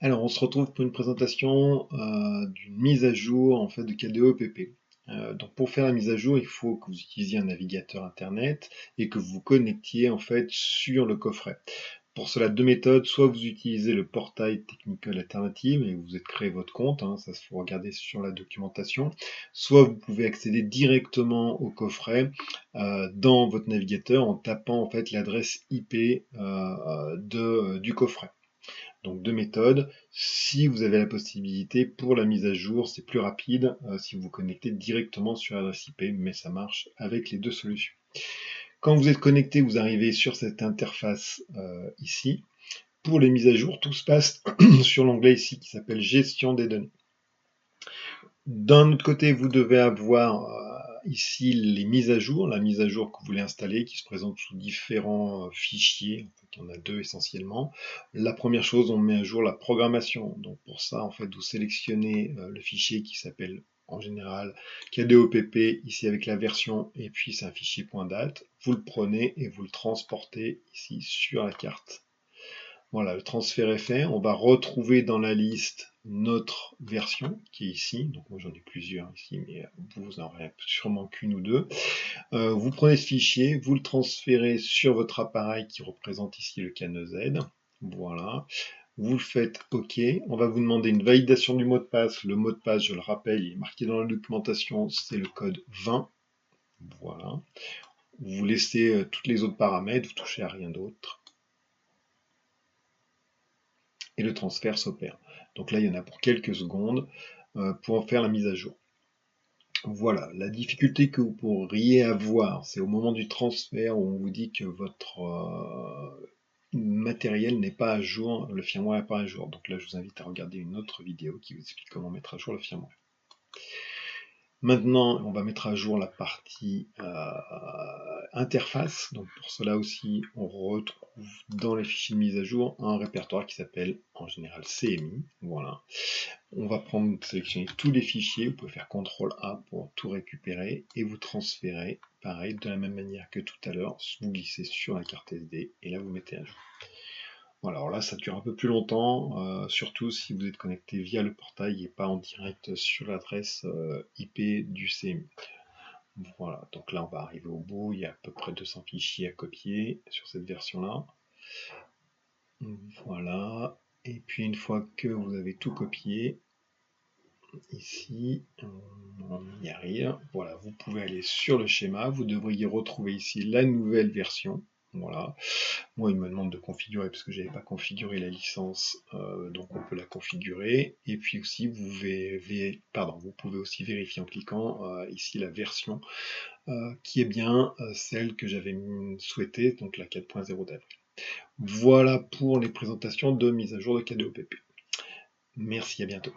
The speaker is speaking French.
Alors, on se retrouve pour une présentation d'une mise à jour en fait de KDE-OPP. Donc, pour faire la mise à jour, il faut que vous utilisiez un navigateur internet et que vous vous connectiez en fait sur le coffret. Pour cela, deux méthodes. Soit vous utilisez le portail Technical Alternative et vous êtes créé votre compte, ça se faut regarder sur la documentation. Soit vous pouvez accéder directement au coffret dans votre navigateur en tapant en fait l'adresse IP du coffret. Donc deux méthodes. Si vous avez la possibilité, pour la mise à jour, c'est plus rapide si vous vous connectez directement sur l'adresse IP, mais ça marche avec les deux solutions. Quand vous êtes connecté, vous arrivez sur cette interface ici. Pour les mises à jour, tout se passe sur l'onglet ici qui s'appelle Gestion des données. D'un autre côté, vous devez avoir ici les mises à jour, la mise à jour que vous voulez installer, qui se présente sous différents fichiers. En fait, il y en a deux essentiellement. La première chose, on met à jour la programmation. Donc pour ça, en fait, vous sélectionnez le fichier qui s'appelle en général KDOPP, ici avec la version, et puis c'est un fichier .dat. Vous le prenez et vous le transportez ici sur la carte. Voilà, le transfert est fait. On va retrouver dans la liste notre version qui est ici. Donc moi j'en ai plusieurs ici, mais vous en aurez sûrement qu'une ou deux. Vous prenez ce fichier, vous le transférez sur votre appareil qui représente ici le canal Z. Voilà. Vous le faites OK. On va vous demander une validation du mot de passe. Le mot de passe, je le rappelle, il est marqué dans la documentation, c'est le code 20. Voilà. Vous laissez tous les autres paramètres, vous touchez à rien d'autre. Et le transfert s'opère. Donc là, il y en a pour quelques secondes pour en faire la mise à jour. Voilà, la difficulté que vous pourriez avoir, c'est au moment du transfert où on vous dit que votre matériel n'est pas à jour, le firmware n'est pas à jour. Donc là, je vous invite à regarder une autre vidéo qui vous explique comment mettre à jour le firmware. Maintenant, on va mettre à jour la partie interface. Donc pour cela aussi, on retrouve dans les fichiers de mise à jour un répertoire qui s'appelle en général CMI. Voilà. On va sélectionner tous les fichiers. Vous pouvez faire CTRL A pour tout récupérer et vous transférer. Pareil, de la même manière que tout à l'heure, vous glissez sur la carte SD et là vous mettez à jour. Voilà, alors là ça dure un peu plus longtemps, surtout si vous êtes connecté via le portail et pas en direct sur l'adresse IP du CMI. Voilà, donc là on va arriver au bout, il y a à peu près 200 fichiers à copier sur cette version-là. Voilà, et puis une fois que vous avez tout copié, ici, on y arrive, voilà, vous pouvez aller sur le schéma, vous devriez retrouver ici la nouvelle version. Voilà. Moi, il me demande de configurer parce que je n'avais pas configuré la licence, donc on peut la configurer. Et puis aussi, vous pouvez aussi vérifier en cliquant ici la version qui est bien celle que j'avais souhaitée, donc la 4.0 d'avril. Voilà pour les présentations de mise à jour de KDOPP. Merci, à bientôt.